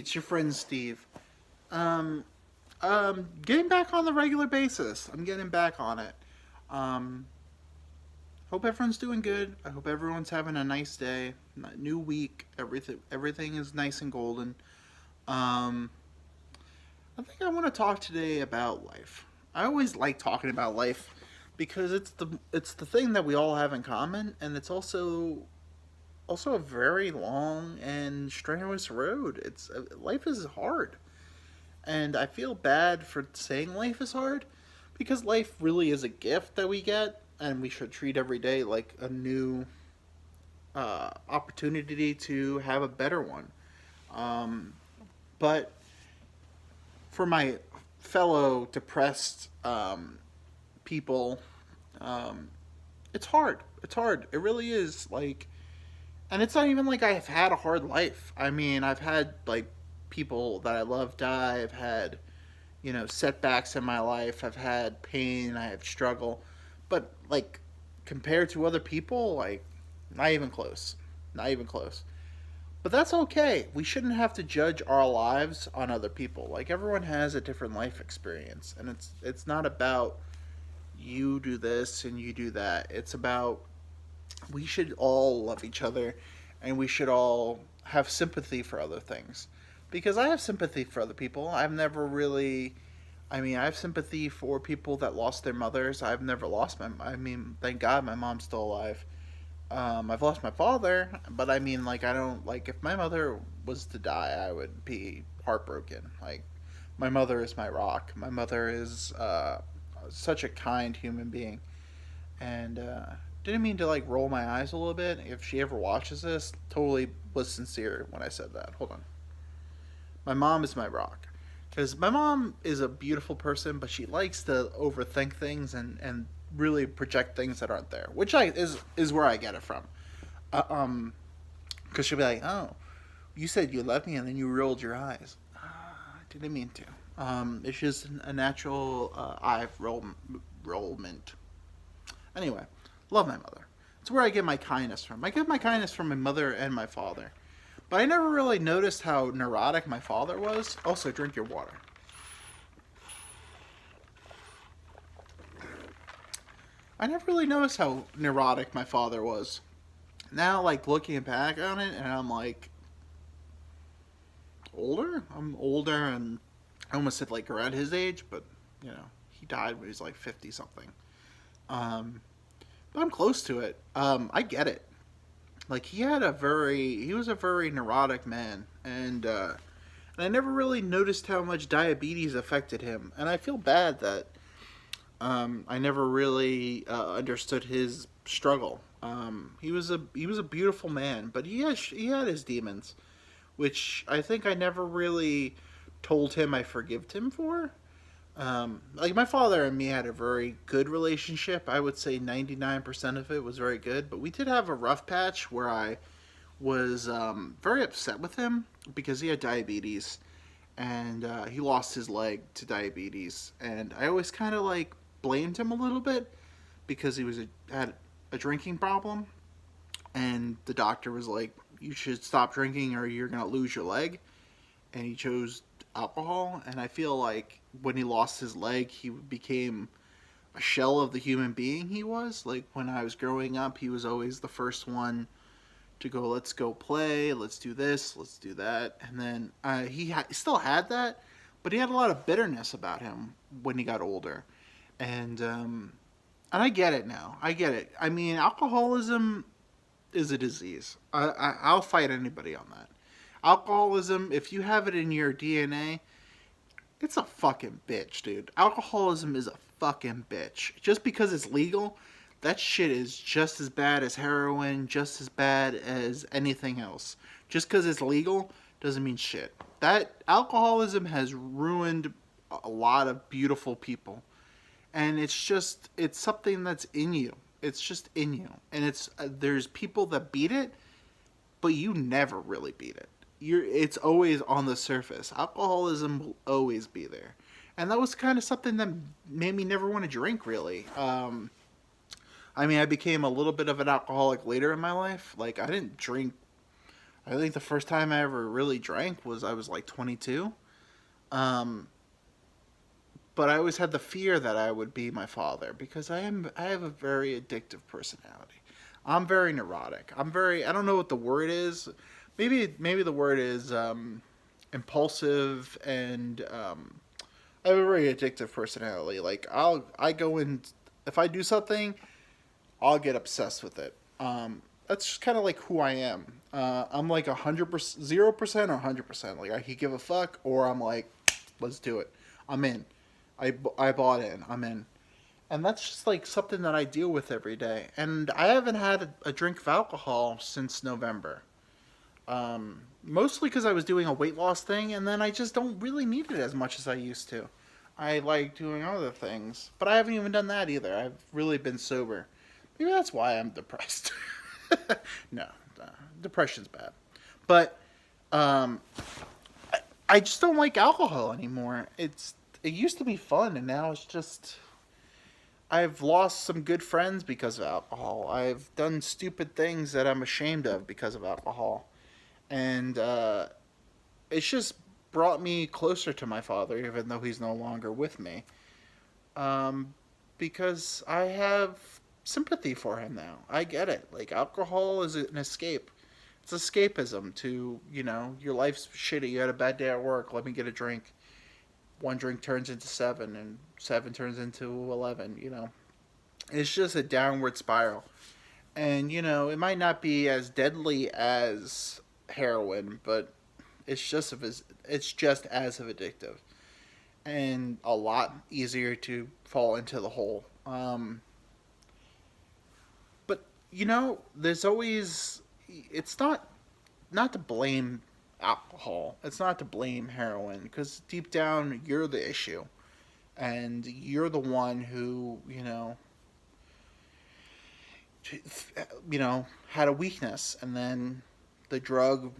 it's your friend Steve. Um, Getting back on the regular basis. I'm getting back on it. Um, Hope everyone's doing good. I hope everyone's having a nice day. New week. Everything is nice and golden. Um, I think I want to talk today about life. I always like talking about life because it's the thing that we all have in common, and it's also a very long and strenuous road. It's Life is hard. And I feel bad for saying life is hard because life really is a gift that we get, and we should treat every day like a new opportunity to have a better one. Um, but for my fellow depressed people, um, it's hard. It's hard. It really is. And it's not even like I've had a hard life. I mean, I've had like people that I love die. I've had setbacks in my life. I've had pain. I have struggle, but like compared to other people, like not even close. Not even close. But that's okay. We shouldn't have to judge our lives on other people. Like everyone has a different life experience, and it's not about you do this and you do that. It's about we should all love each other, and we should all have sympathy for other things. Because I have sympathy for other people. I've never really I have sympathy for people that lost their mothers. I've never lost my. I mean, thank God my mom's still alive. I've lost my father, but I mean, like, I don't like if my mother was to die, I would be heartbroken. Like, my mother is my rock. My mother is such a kind human being, and didn't mean to like roll my eyes a little bit. If she ever watches this, totally was sincere when I said that. Hold on. My mom is my rock. Because my mom is a beautiful person, but she likes to overthink things and really project things that aren't there, which is where I get it from. Because she'll be like, "Oh, you said you loved me, and then you rolled your eyes. I didn't mean to. It's just a natural rollment. Anyway, love my mother. It's where I get my kindness from. I get my kindness from my mother and my father. But I never really noticed how neurotic my father was. Also, drink your water. I never really noticed how neurotic my father was. Now, like, looking back on it, and I'm like, older? I'm older, and I almost said, like, around his age, but, he died when he was, like, 50 something. Um, but I'm close to it. I get it. Like, he was a very neurotic man, and I never really noticed how much diabetes affected him. And I feel bad that I never really understood his struggle. He was a beautiful man, but he had his demons, which I think I never really told him I forgived him for. Like my father and me had a very good relationship. I would say 99% of it was very good, but we did have a rough patch where I was very upset with him because he had diabetes, and he lost his leg to diabetes, and I always kind of like blamed him a little bit because had a drinking problem, and the doctor was like, "You should stop drinking or you're gonna lose your leg," and he chose alcohol. And I feel like when he lost his leg, he became a shell of the human being he was. Like when I was growing up, he was always the first one to go, let's go play, let's do this, let's do that. And then still had that, but he had a lot of bitterness about him when he got older. And I get it now. I get it. I mean, alcoholism is a disease. I'll fight anybody on that. Alcoholism, if you have it in your DNA, it's a fucking bitch, dude. Alcoholism is a fucking bitch. Just because it's legal, that shit is just as bad as heroin, just as bad as anything else. Just because it's legal doesn't mean shit. That alcoholism has ruined a lot of beautiful people. And it's something that's in you. It's just in you. And there's people that beat it, but you never really beat it. It's always on the surface. Alcoholism will always be there. And that was kind of something that made me never want to drink, really. I mean, I became a little bit of an alcoholic later in my life. Like, I didn't drink I think the first time I ever really drank was I was like 22. Um, but I always had the fear that I would be my father because I have a very addictive personality. I'm very neurotic. I don't know what the word is. Maybe the word is impulsive and I have a very addictive personality. Like I go in if I do something, I'll get obsessed with it. That's just kind of like who I am. I'm like 100%, 0% or 100%. Like I could give a fuck, or I'm like, let's do it. I'm in. I bought in. I'm in. And that's just like something that I deal with every day. And I haven't had a drink of alcohol since November. Mostly because I was doing a weight loss thing, and then I just don't really need it as much as I used to. I like doing other things, but I haven't even done that either. I've really been sober. Maybe that's why I'm depressed. No, depression's bad. But um, I just don't like alcohol anymore. It used to be fun, and now it's just I've lost some good friends because of alcohol. I've done stupid things that I'm ashamed of because of alcohol, and it's just brought me closer to my father, even though he's no longer with me. Um, because I have sympathy for him now. I get it. Like alcohol is an escape. It's escapism to, your life's shitty. You had a bad day at work. Let me get a drink. One drink turns into seven, and seven turns into 11. It's just a downward spiral. And, it might not be as deadly as heroin, but it's just as addictive and a lot easier to fall into the hole. But there's always it's not to blame alcohol. It's not to blame heroin because deep down you're the issue, and you're the one who had a weakness, and then the drug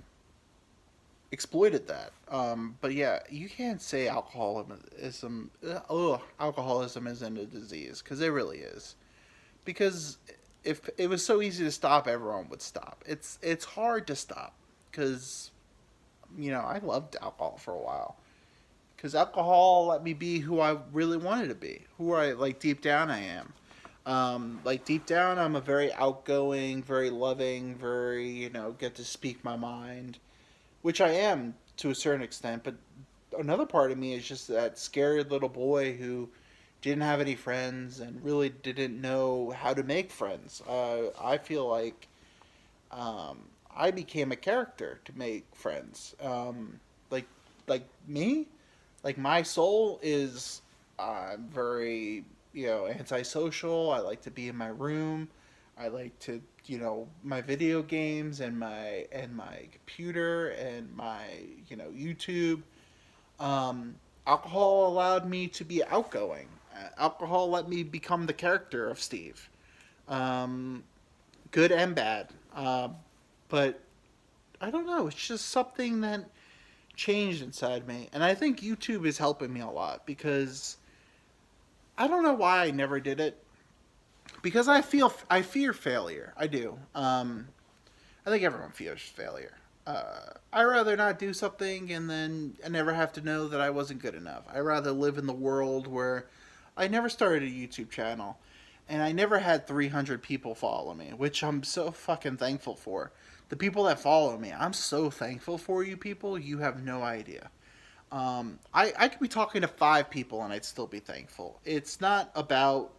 exploited that. But yeah, you can't say alcoholism isn't a disease because it really is. Because if it was so easy to stop, everyone would stop. It's hard to stop because I loved alcohol for a while because alcohol let me be who I really wanted to be, who I like deep down I am. Like deep down, I'm a very outgoing, very loving, very get to speak my mind, which I am to a certain extent. But another part of me is just that scared little boy who didn't have any friends and really didn't know how to make friends. I feel like um, I became a character to make friends. Like like me, like my soul is very antisocial. I like to be in my room. I like to my video games and my computer and my YouTube. Alcohol allowed me to be outgoing. Alcohol let me become the character of Steve, um, good and bad. But I don't know. It's just something that changed inside me, and I think YouTube is helping me a lot because I don't know why I never did it. Because I fear failure. I do. I think everyone fears failure. I rather not do something and then I never have to know that I wasn't good enough. I rather live in the world where I never started a YouTube channel and I never had 300 people follow me, which I'm so fucking thankful for. The people that follow me, I'm so thankful for you people. You have no idea. I could be talking to 5 people and I'd still be thankful. It's not about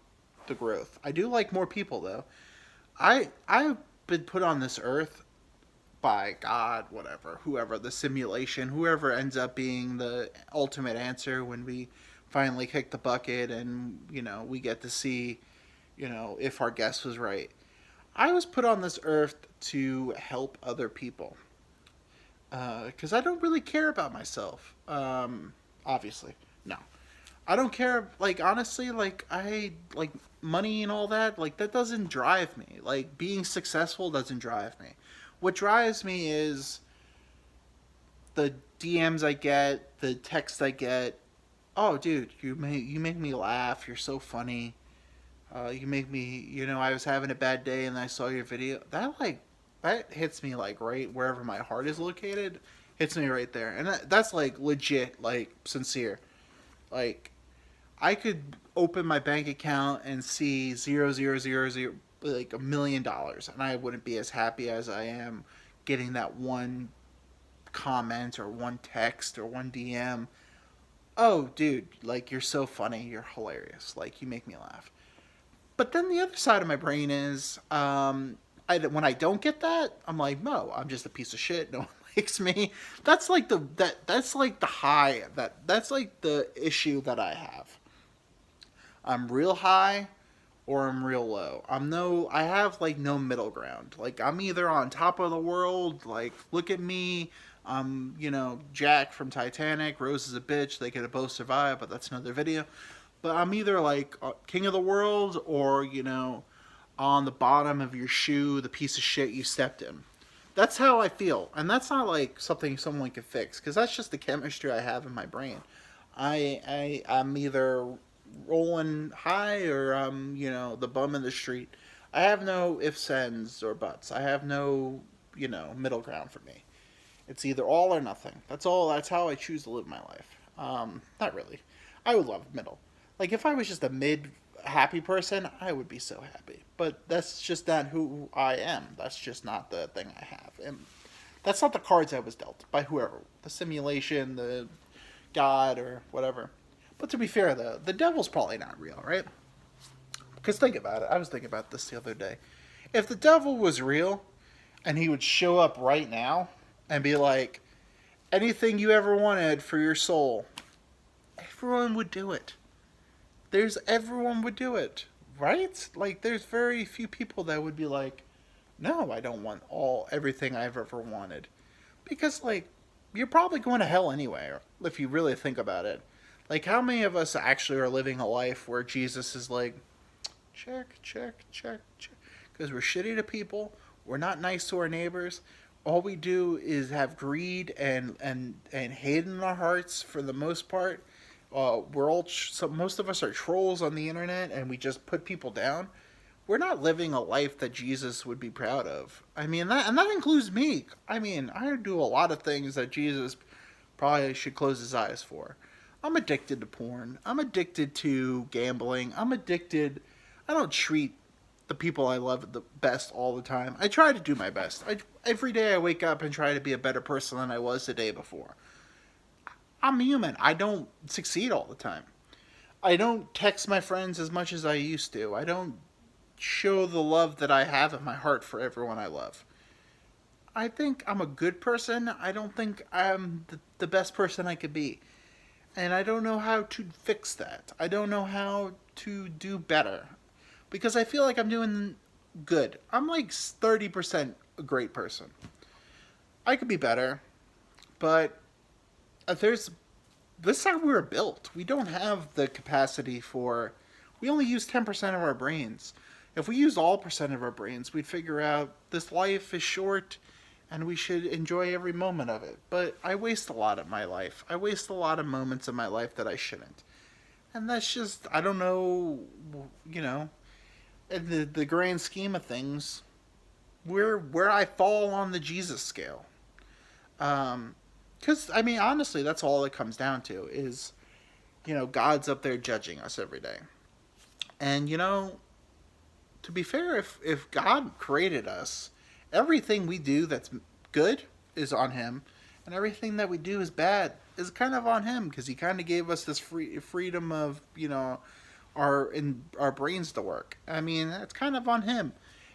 the growth. I do like more people though. I've been put on this earth by God, whatever, whoever, the simulation, whoever ends up being the ultimate answer when we finally kick the bucket and, we get to see, if our guess was right. I was put on this earth to help other people. Because I don't really care about myself. Obviously. No. I don't care, like, honestly, like, money and all that, like, that doesn't drive me. Like, being successful doesn't drive me. What drives me is the DMs I get, the texts I get. Oh, dude, you make me laugh. You're so funny. You make me, I was having a bad day and I saw your video. That, like, that hits me like right wherever my heart is located. Hits me right there, and that's like legit, like sincere. Like I could open my bank account and see 0 0 0 0 like $1 million, and I wouldn't be as happy as I am getting that one comment or one text or one DM. Oh, dude, like you're so funny, you're hilarious, like you make me laugh. But then the other side of my brain is, when I don't get that, I'm like, no, I'm just a piece of shit. No one likes me. That's like that's like the high that's like the issue that I have. I'm real high or I'm real low. I have like no middle ground. Like I'm either on top of the world, like look at me. Jack from Titanic, Rose is a bitch, they could have both survived, but that's another video. But I'm either like king of the world or, on the bottom of your shoe, the piece of shit you stepped in. That's how I feel. And that's not like something someone can fix, because that's just the chemistry I have in my brain. I'm either rolling high or I'm, the bum in the street. I have no ifs, ands, or buts. I have no, middle ground for me. It's either all or nothing. That's all. That's how I choose to live my life. Not really. I would love middle. Like if I was just a mid happy person, I would be so happy. But that's just not who I am. That's just not the thing I have. And that's not the cards I was dealt by whoever. The simulation, the God, or whatever. But to be fair, the devil's probably not real, right? Because think about it. I was thinking about this the other day. If the devil was real, and he would show up right now and be like, anything you ever wanted for your soul, everyone would do it. Everyone would do it, right? Like there's very few people that would be like, no, I don't want everything I've ever wanted. Because like you're probably going to hell anyway, if you really think about it. Like how many of us actually are living a life where Jesus is like, check, check, check, check, because we're shitty to people, we're not nice to our neighbors. All we do is have greed and hate in our hearts for the most part. Most of us are trolls on the internet, and we just put people down. We're not living a life that Jesus would be proud of. I mean, that includes me. I mean, I do a lot of things that Jesus probably should close his eyes for. I'm addicted to porn. I'm addicted to gambling. I'm addicted. I don't treat the people I love the best all the time. I try to do my best. Every day I wake up and try to be a better person than I was the day before. I'm human. I don't succeed all the time. I don't text my friends as much as I used to. I don't show the love that I have in my heart for everyone I love. I think I'm a good person. I don't think I'm the best person I could be. And I don't know how to fix that. I don't know how to do better. Because I feel like I'm doing good. I'm like 30% a great person. I could be better. But this is how we were built. We don't have the capacity we only use 10% of our brains. If we used all percent of our brains, we'd figure out this life is short and we should enjoy every moment of it. But I waste a lot of my life. I waste a lot of moments of my life that I shouldn't. And that's just, I don't know, in the grand scheme of things, where I fall on the Jesus scale. Because, I mean, honestly, that's all it comes down to is, God's up there judging us every day. And, to be fair, if God created us, everything we do that's good is on him, and everything that we do is bad is kind of on him, because he kind of gave us this freedom of, our brains to work. I mean, that's kind of on him.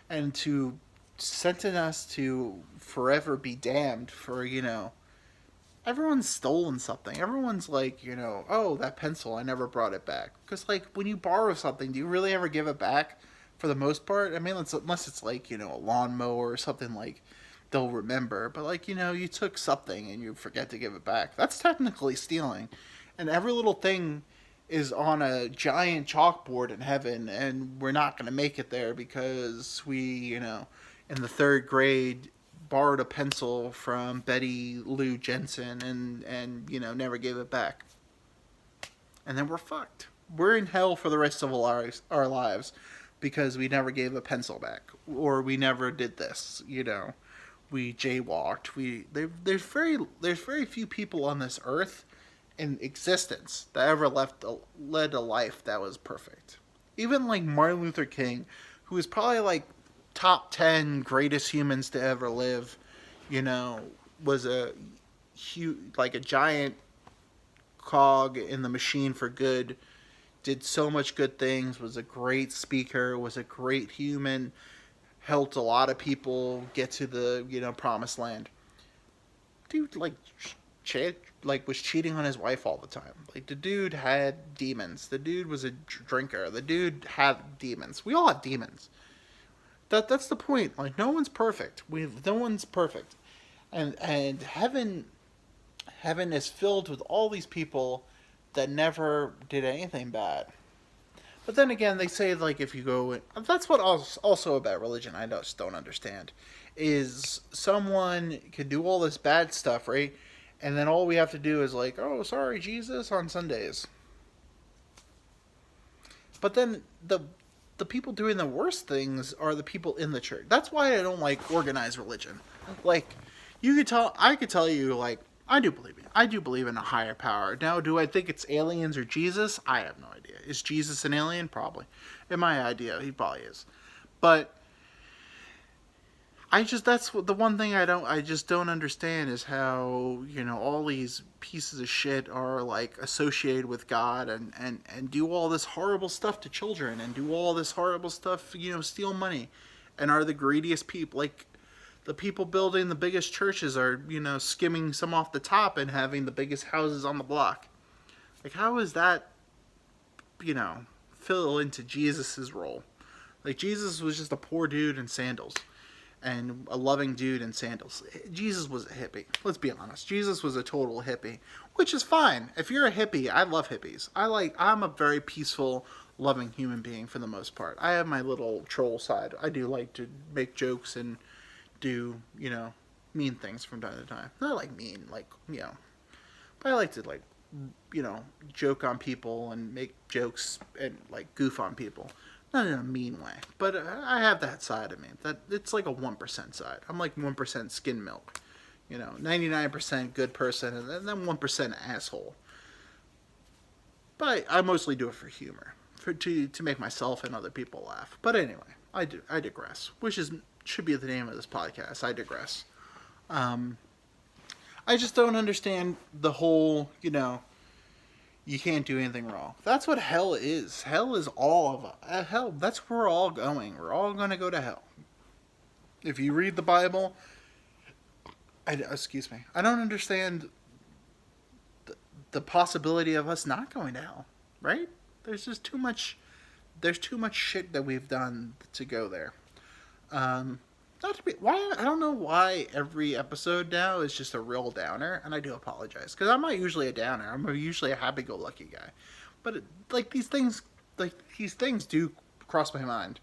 And to sentence us to forever be damned for, everyone's stolen something. Everyone's like, oh, that pencil, I never brought it back. Because, like, when you borrow something, do you really ever give it back for the most part? I mean, unless it's like, a lawnmower or something, like, they'll remember. But, like, you took something and you forget to give it back. That's technically stealing. And every little thing is on a giant chalkboard in heaven, and we're not going to make it there because we, in the third grade, borrowed a pencil from Betty Lou Jensen and never gave it back. And then we're fucked. We're in hell for the rest of our lives because we never gave a pencil back, or we never did this. We jaywalked. There's very few people on this earth in existence that ever led a life that was perfect. Even like Martin Luther King, who was probably like top 10 greatest humans to ever live, you know, was a huge, like a giant cog in the machine for good, did so much good things, was a great speaker, was a great human, helped a lot of people get to the, promised land. Dude, was cheating on his wife all the time. Like, the dude had demons. The dude was a drinker. The dude had demons. We all have demons. That's the point. Like, no one's perfect. No one's perfect. And heaven is filled with all these people that never did anything bad. But then again, they say, like, if you go, that's what also about religion I just don't understand, is someone can do all this bad stuff, right? And then all we have to do is like, oh, sorry, Jesus, on Sundays. But then the people doing the worst things are the people in the church. That's why I don't like organized religion. Like, I could tell you, like, I do believe in a higher power. Now, do I think it's aliens or Jesus? I have no idea. Is Jesus an alien? Probably. In my idea, he probably is. But that's the one thing I just don't understand is how, all these pieces of shit are like associated with God and do all this horrible stuff to children and do all this horrible stuff, steal money, and are the greediest people. Like, the people building the biggest churches are, skimming some off the top and having the biggest houses on the block. Like, how is that, fill into Jesus's role? Like, Jesus was just a poor dude in sandals. And a loving dude in sandals. Jesus was a hippie. Let's be honest. Jesus was a total hippie, which is fine. If you're a hippie, I love hippies. I'm a very peaceful, loving human being for the most part. I have my little troll side. I do like to make jokes and do, mean things from time to time. Not like mean, like, but I like to, like, joke on people and make jokes and, like, goof on people. Not in a mean way, but I have that side of me. That it's like a 1% side. I'm like 1% skin milk, 99% good person, and then 1% asshole. But I mostly do it for humor, to make myself and other people laugh. But anyway, I digress. Which should be the name of this podcast. I digress. I just don't understand the whole, you can't do anything wrong. That's what hell is. Hell is all of us. Hell, that's where we're all going. We're all going to go to hell. If you read the Bible, I don't understand the possibility of us not going to hell, right? There's just too much shit that we've done to go there. I don't know why every episode now is just a real downer, and I do apologize because I'm not usually a downer. I'm usually a happy-go-lucky guy, but these things do cross my mind,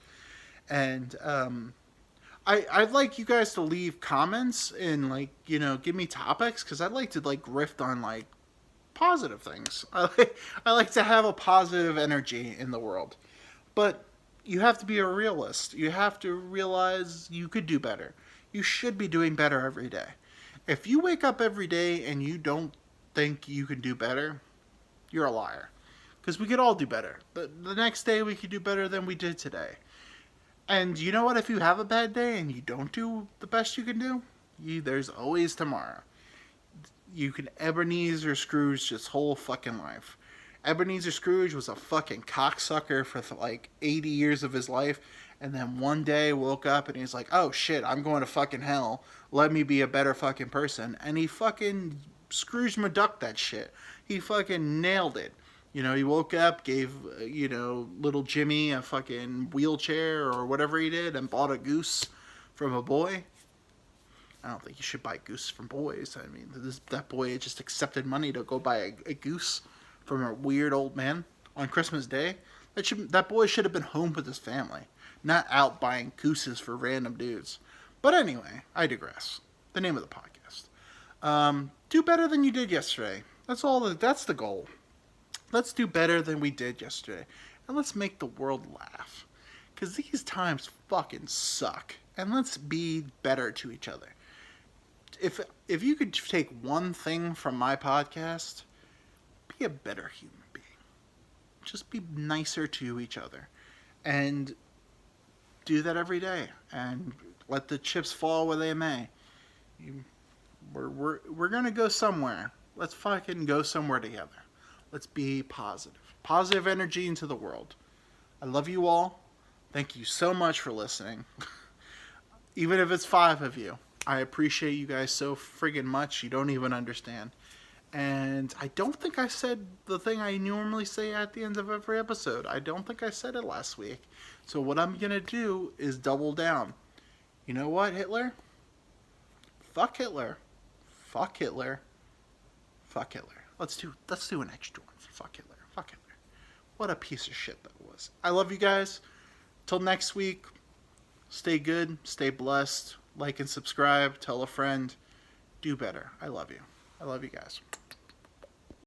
and I'd like you guys to leave comments and, like, give me topics because I'd like to, like, riff on, like, positive things. I like to have a positive energy in the world, but you have to be a realist. You have to realize you could do better. You should be doing better every day. If you wake up every day and you don't think you can do better, you're a liar. Because we could all do better. But the next day we could do better than we did today. And you know what? If you have a bad day and you don't do the best you can do, there's always tomorrow. You can Ebenezer Scrooge this whole fucking life. Ebenezer Scrooge was a fucking cocksucker for like 80 years of his life, and then one day woke up and he's like, oh shit, I'm going to fucking hell. Let me be a better fucking person. And he fucking Scrooge McDuck that shit. He fucking nailed it. He woke up, gave, little Jimmy a fucking wheelchair or whatever he did, and bought a goose from a boy. I don't think you should buy goose from boys. I mean, that boy just accepted money to go buy a goose from a weird old man on Christmas Day. That boy should have been home with his family, not out buying gooses for random dudes. But anyway, I digress. The name of the podcast. Do better than you did yesterday. That's the goal. Let's do better than we did yesterday. And let's make the world laugh. Because these times fucking suck. And let's be better to each other. If you could take one thing from my podcast, be a better human being. Just be nicer to each other. And do that every day. And let the chips fall where they may. We're going to go somewhere. Let's fucking go somewhere together. Let's be positive. Positive energy into the world. I love you all. Thank you so much for listening. Even if it's 5 of you. I appreciate you guys so friggin' much. You don't even understand. And I don't think I said the thing I normally say at the end of every episode. I don't think I said it last week. So what I'm going to do is double down. You know what, Hitler? Fuck Hitler. Fuck Hitler. Fuck Hitler. Let's do an extra one. Fuck Hitler. Fuck Hitler. What a piece of shit that was. I love you guys. Till next week, stay good, stay blessed, like and subscribe, tell a friend, do better. I love you. I love you guys.